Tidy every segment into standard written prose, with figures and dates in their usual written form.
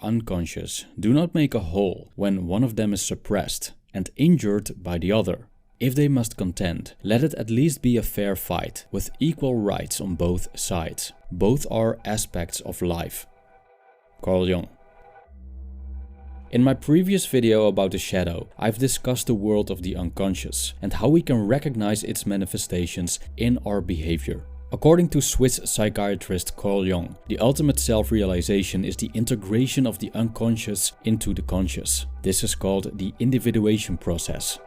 unconscious do not make a whole when one of them is suppressed and injured by the other. If they must contend, let it at least be a fair fight, with equal rights on both sides. Both are aspects of life. Carl Jung. In my previous video about the shadow, I've discussed the world of the unconscious and how we can recognize its manifestations in our behavior. According to Swiss psychiatrist Carl Jung, the ultimate self-realization is the integration of the unconscious into the conscious. This is called the individuation process.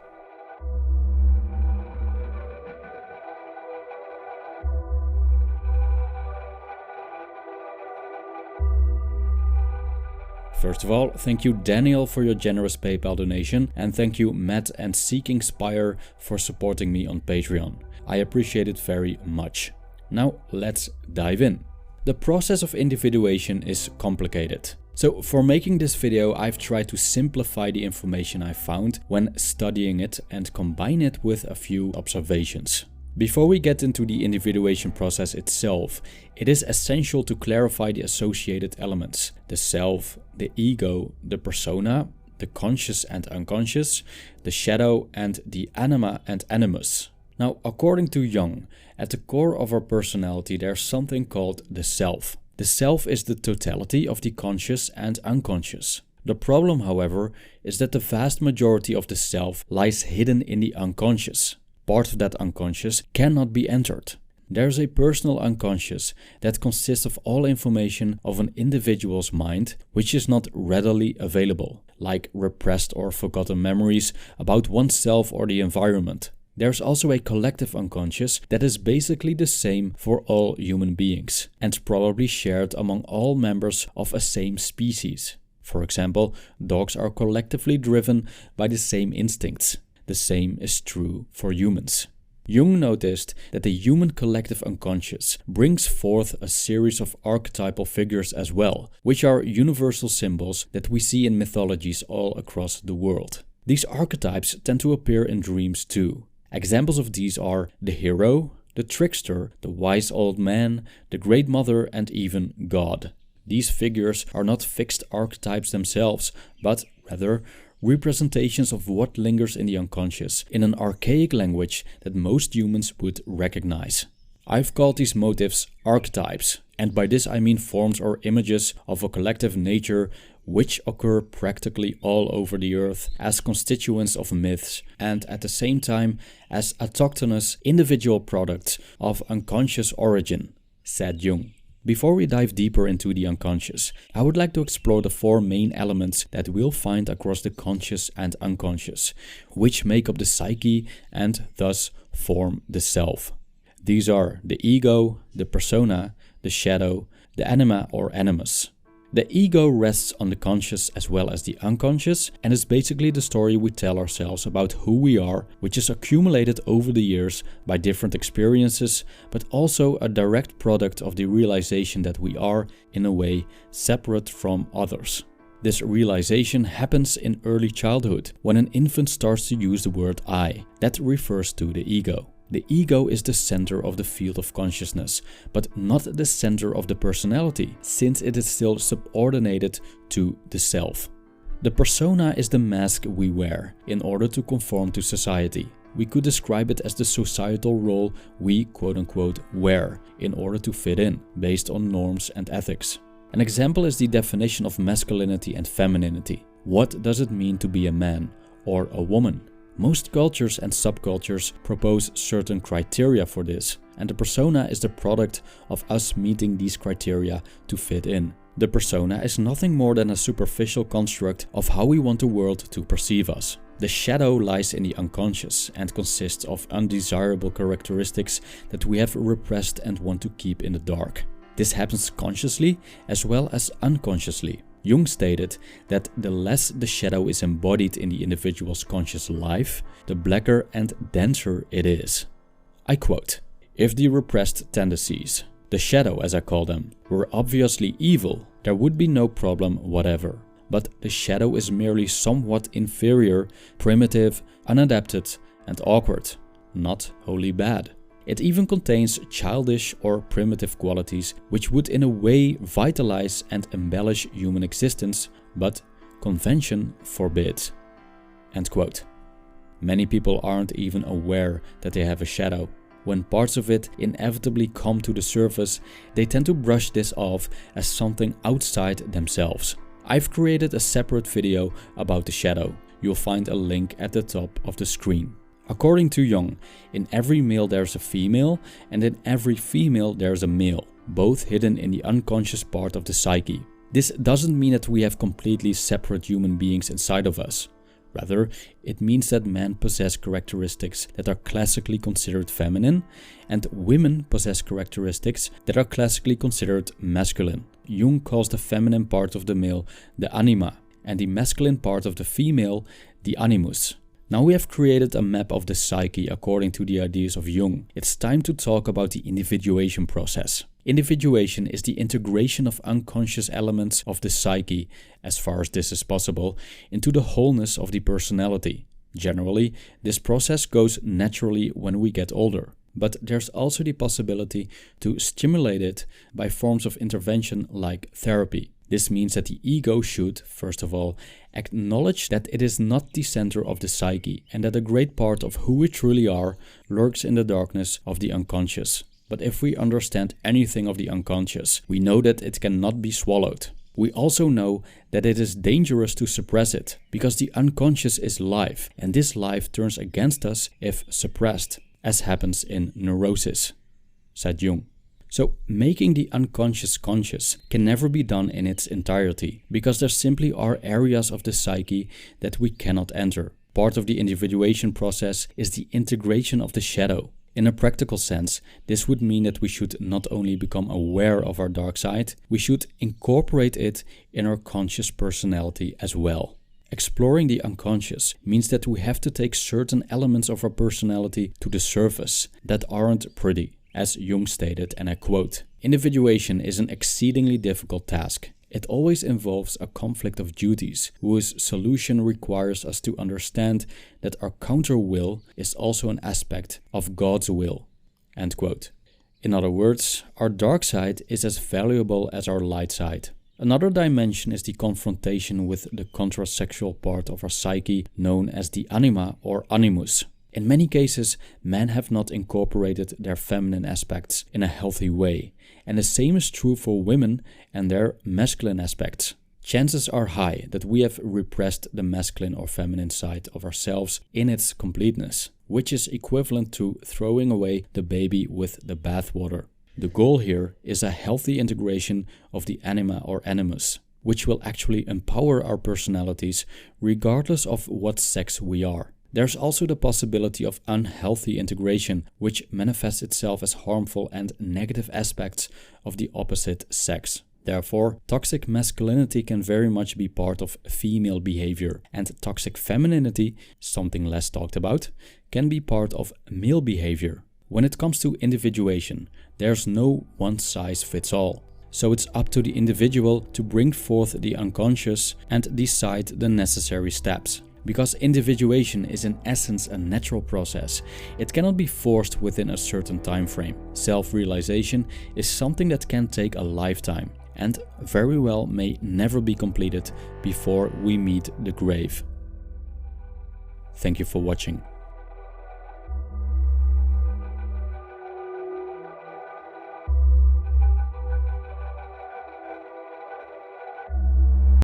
First of all, thank you Daniel for your generous PayPal donation, and thank you Matt and Seeking Spire for supporting me on Patreon. I appreciate it very much. Now let's dive in. The process of individuation is complicated. So for making this video, I've tried to simplify the information I found when studying it and combine it with a few observations. Before we get into the individuation process itself, it is essential to clarify the associated elements: the self, the ego, the persona, the conscious and unconscious, the shadow, and the anima and animus. Now, according to Jung, at the core of our personality there's something called the self. The self is the totality of the conscious and unconscious. The problem, however, is that the vast majority of the self lies hidden in the unconscious. Part of that unconscious cannot be entered. There's a personal unconscious that consists of all information of an individual's mind which is not readily available, like repressed or forgotten memories about oneself or the environment. There's also a collective unconscious that is basically the same for all human beings and probably shared among all members of a same species. For example, dogs are collectively driven by the same instincts. The same is true for humans. Jung noticed that the human collective unconscious brings forth a series of archetypal figures as well, which are universal symbols that we see in mythologies all across the world. These archetypes tend to appear in dreams too. Examples of these are the hero, the trickster, the wise old man, the great mother, and even God. These figures are not fixed archetypes themselves, but rather representations of what lingers in the unconscious in an archaic language that most humans would recognize. I've called these motifs archetypes, and by this I mean forms or images of a collective nature which occur practically all over the earth as constituents of myths and at the same time as autochthonous individual products of unconscious origin, said Jung. Before we dive deeper into the unconscious, I would like to explore the four main elements that we'll find across the conscious and unconscious, which make up the psyche and thus form the self. These are the ego, the persona, the shadow, the anima or animus. The ego rests on the conscious as well as the unconscious and is basically the story we tell ourselves about who we are, which is accumulated over the years by different experiences, but also a direct product of the realization that we are, in a way, separate from others. This realization happens in early childhood, when an infant starts to use the word I. That refers to the ego. The ego is the center of the field of consciousness, but not the center of the personality, since it is still subordinated to the self. The persona is the mask we wear in order to conform to society. We could describe it as the societal role we quote-unquote wear in order to fit in, based on norms and ethics. An example is the definition of masculinity and femininity. What does it mean to be a man or a woman? Most cultures and subcultures propose certain criteria for this, and the persona is the product of us meeting these criteria to fit in. The persona is nothing more than a superficial construct of how we want the world to perceive us. The shadow lies in the unconscious and consists of undesirable characteristics that we have repressed and want to keep in the dark. This happens consciously as well as unconsciously. Jung stated that the less the shadow is embodied in the individual's conscious life, the blacker and denser it is. I quote, "If the repressed tendencies, the shadow as I call them, were obviously evil, there would be no problem whatever. But the shadow is merely somewhat inferior, primitive, unadapted, and awkward, not wholly bad." It even contains childish or primitive qualities which would in a way vitalize and embellish human existence, but convention forbids." End quote. Many people aren't even aware that they have a shadow. When parts of it inevitably come to the surface, they tend to brush this off as something outside themselves. I've created a separate video about the shadow. You'll find a link at the top of the screen. According to Jung, in every male there's a female, and in every female there's a male, both hidden in the unconscious part of the psyche. This doesn't mean that we have completely separate human beings inside of us. Rather, it means that men possess characteristics that are classically considered feminine, and women possess characteristics that are classically considered masculine. Jung calls the feminine part of the male the anima, and the masculine part of the female the animus. Now we have created a map of the psyche according to the ideas of Jung. It's time to talk about the individuation process. Individuation is the integration of unconscious elements of the psyche, as far as this is possible, into the wholeness of the personality. Generally, this process goes naturally when we get older. But there's also the possibility to stimulate it by forms of intervention like therapy. This means that the ego should, first of all, acknowledge that it is not the center of the psyche and that a great part of who we truly are lurks in the darkness of the unconscious. But if we understand anything of the unconscious, we know that it cannot be swallowed. We also know that it is dangerous to suppress it, because the unconscious is life, and this life turns against us if suppressed, as happens in neurosis, said Jung. So making the unconscious conscious can never be done in its entirety, because there simply are areas of the psyche that we cannot enter. Part of the individuation process is the integration of the shadow. In a practical sense, this would mean that we should not only become aware of our dark side, we should incorporate it in our conscious personality as well. Exploring the unconscious means that we have to take certain elements of our personality to the surface that aren't pretty. As Jung stated, and I quote, "Individuation is an exceedingly difficult task. It always involves a conflict of duties, whose solution requires us to understand that our counter-will is also an aspect of God's will." End quote. In other words, our dark side is as valuable as our light side. Another dimension is the confrontation with the contrasexual part of our psyche known as the anima or animus. In many cases, men have not incorporated their feminine aspects in a healthy way, and the same is true for women and their masculine aspects. Chances are high that we have repressed the masculine or feminine side of ourselves in its completeness, which is equivalent to throwing away the baby with the bathwater. The goal here is a healthy integration of the anima or animus, which will actually empower our personalities regardless of what sex we are. There's also the possibility of unhealthy integration, which manifests itself as harmful and negative aspects of the opposite sex. Therefore, toxic masculinity can very much be part of female behavior, and toxic femininity, something less talked about, can be part of male behavior. When it comes to individuation, there's no one-size-fits-all. So it's up to the individual to bring forth the unconscious and decide the necessary steps. Because individuation is in essence a natural process, it cannot be forced within a certain time frame. Self-realization is something that can take a lifetime and very well may never be completed before we meet the grave. Thank you for watching.